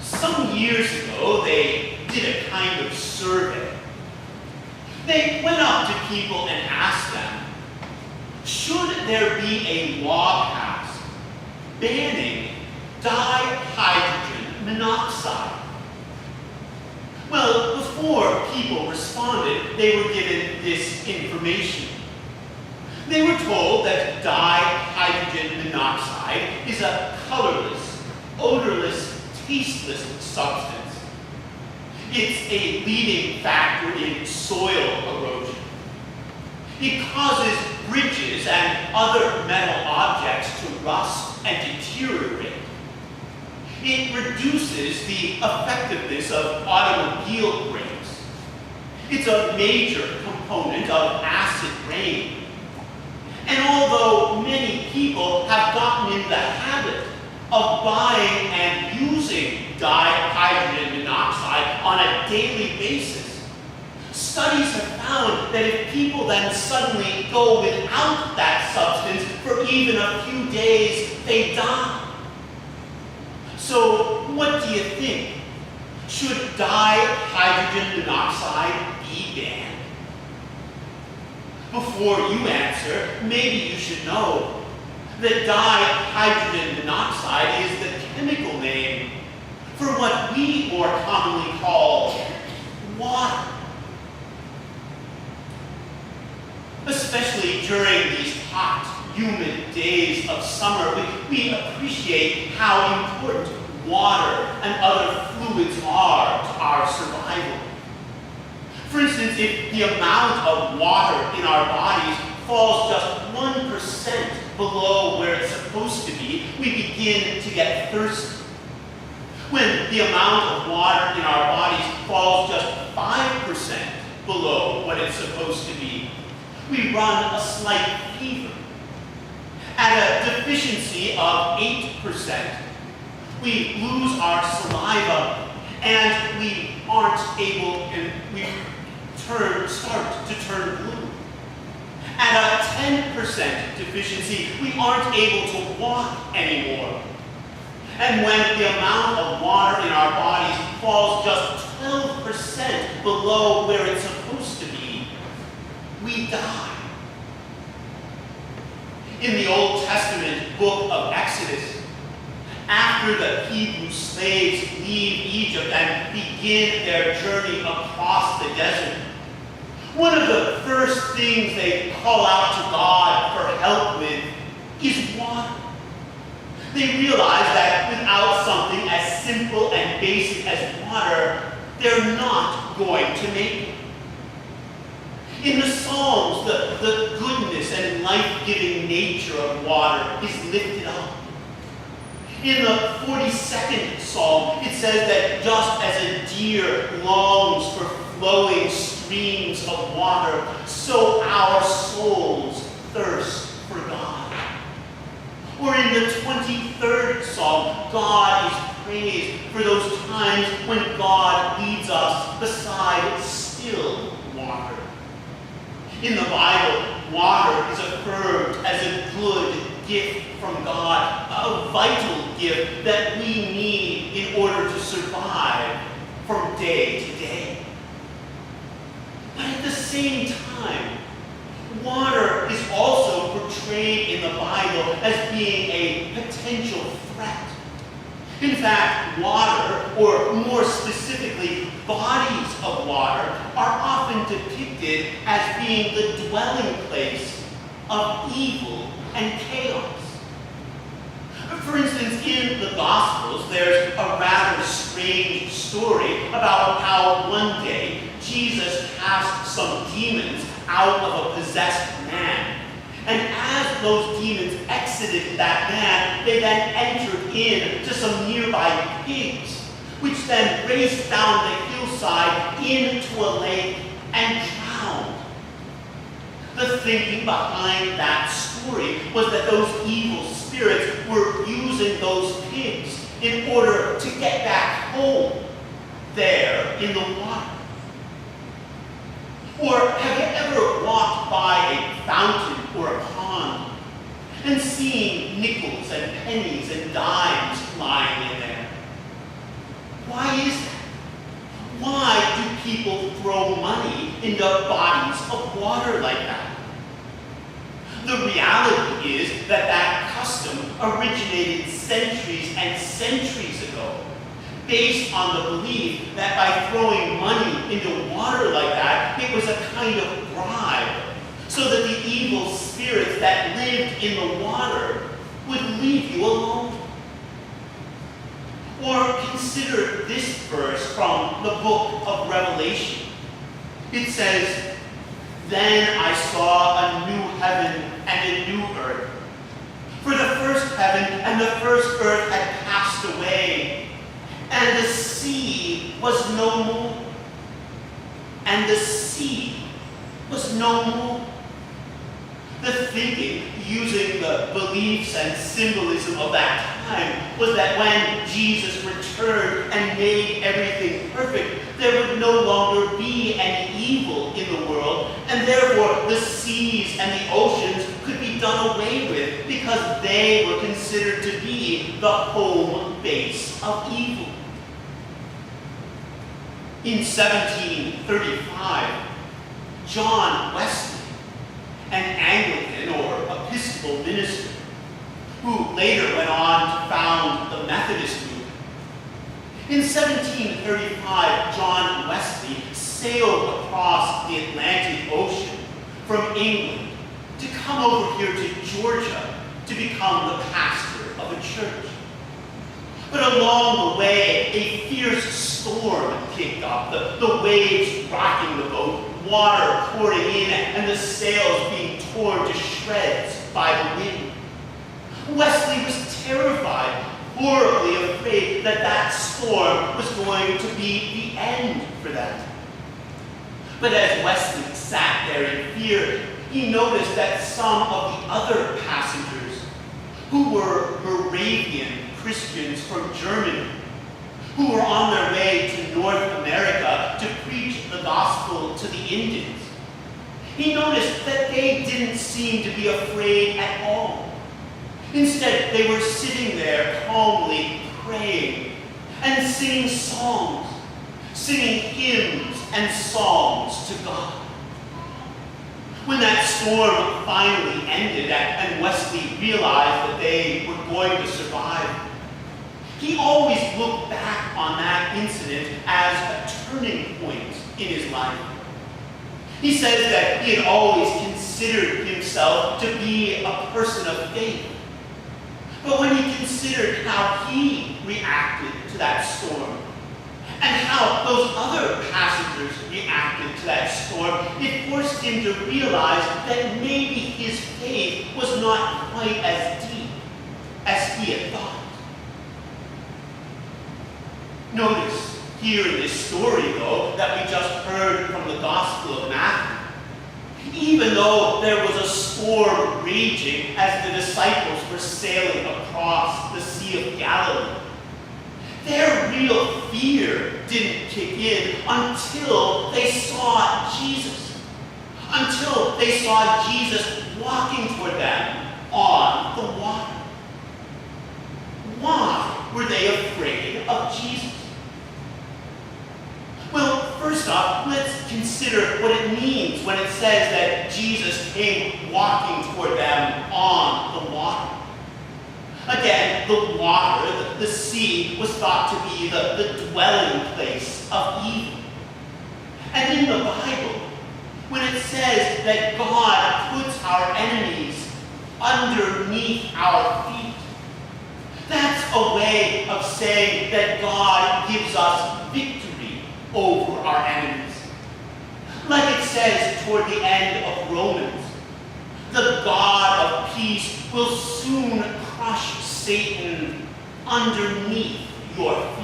Some years ago, they did a kind of survey. They went up to people and asked them, should there be a law passed banning dihydrogen monoxide? Well, before people responded, they were given this information. They were told that dihydrogen monoxide is a colorless, odorless, tasteless substance. It's a leading factor in soil erosion. It causes bridges and other metal objects to rust and deteriorate. It reduces the effectiveness of automobile brakes. It's a major component of acid rain. And although many people have gotten in the habit of buying and using dihydrogen monoxide on a daily basis, studies have found that if people then suddenly go without that substance for even a few days, they die. So what do you think? Should dihydrogen monoxide be banned? Before you answer, maybe you should know that dihydrogen monoxide is the chemical name for what we more commonly call water. Especially during these hot, humid days of summer, we appreciate how important water and other fluids are to our survival. For instance, if the amount of water in our bodies falls just 1% below where it's supposed to be, we begin to get thirsty. When the amount of water in our bodies falls just 5% below what it's supposed to be, we run a slight fever. At a deficiency of 8%, we lose our saliva and we aren't able, and we start to turn blue. At a 10% deficiency, we aren't able to walk anymore. And when the amount of water in our bodies falls just 12% below where it's supposed to be, we die. In the Old Testament book of Exodus, after the Hebrew slaves leave Egypt and begin their journey across the desert, one of the first things they call out to God for help with is water. They realize that without something as simple and basic as water, they're not going to make it. In the Psalms, the goodness and life-giving nature of water is lifted up. In the 42nd Psalm, it says that just as a deer longs for flowing streams of water, so our souls thirst for God. Or in the 23rd Psalm, God is praised for those times when God leads us beside still water. In the Bible, water is affirmed as a good gift from God, a vital gift that we need in order to survive from day to day. But at the same time, water is also portrayed in the Bible as being a potential threat. In fact, water, or more specifically, bodies of water, are often depicted as being the dwelling place of evil and chaos. For instance, in the Gospels, there's a rather strange story about how one day Jesus cast some demons out of a possessed man. And as those demons exited that man, they then entered into some nearby pigs, which then raced down the hillside into a lake and drowned. The thinking behind that story was that those evil spirits were using those pigs in order to get back home there in the water. Or have you ever walked by a fountain or a pond and seen nickels and pennies and dimes lying in there? into bodies of water like that. The reality is that that custom originated centuries and centuries ago, based on the belief that by throwing money into water like that, it was a kind of bribe, so that the evil spirits that lived in the water would leave you alone. Or consider this verse from the book of Revelation. It says, "Then I saw a new heaven and a new earth. For the first heaven and the first earth had passed away, and the sea was no more." And the sea was no more. The thinking, using the beliefs and symbolism of that time, was that when Jesus returned and made everything perfect, there would no longer be any evil in the world, and therefore the seas and the oceans could be done away with because they were considered to be the home base of evil. In 1735, John Wesley, an Anglican or Episcopal minister, who later went on to found the Methodist movement. In 1735, John Wesley sailed across the Atlantic Ocean from England to come over here to Georgia to become the pastor of a church. But along the way, a fierce storm kicked up, the waves rocking the boat, water pouring in, and the sails being torn to shreds by the wind. Wesley was terrified, horribly afraid that that storm was going to be the end for them. But as Wesley sat there in fear, he noticed that some of the other passengers, who were Moravian Christians from Germany, who were on their way to North America to preach the gospel to the Indians, he noticed that they didn't seem to be afraid at all. Instead, they were sitting there calmly praying and singing songs, singing hymns and psalms to God. When that storm finally ended and Wesley realized that they were going to survive, he always looked back on that incident as a turning point in his life. He says that he had always considered himself to be a person of faith. But when he considered how he reacted to that storm, and how those other passengers reacted to that storm, it forced him to realize that maybe his faith was not quite as deep as he had thought. Notice here in this story, though, that we just heard from the Gospel of Matthew, even though there was a storm raging as the disciples were sailing across the Sea of Galilee, their real fear didn't kick in until they saw Jesus. Until they saw Jesus walking toward them on the water. Why were they afraid of Jesus? Well, first off, let's consider what it means when it says that Jesus came walking toward them on the water. Again, the water, the sea, was thought to be the dwelling place of evil. And in the Bible, when it says that God puts our enemies underneath our feet, that's a way of saying that God gives us victory over our enemies. Like it says toward the end of Romans, the God of peace will soon crush Satan underneath your feet.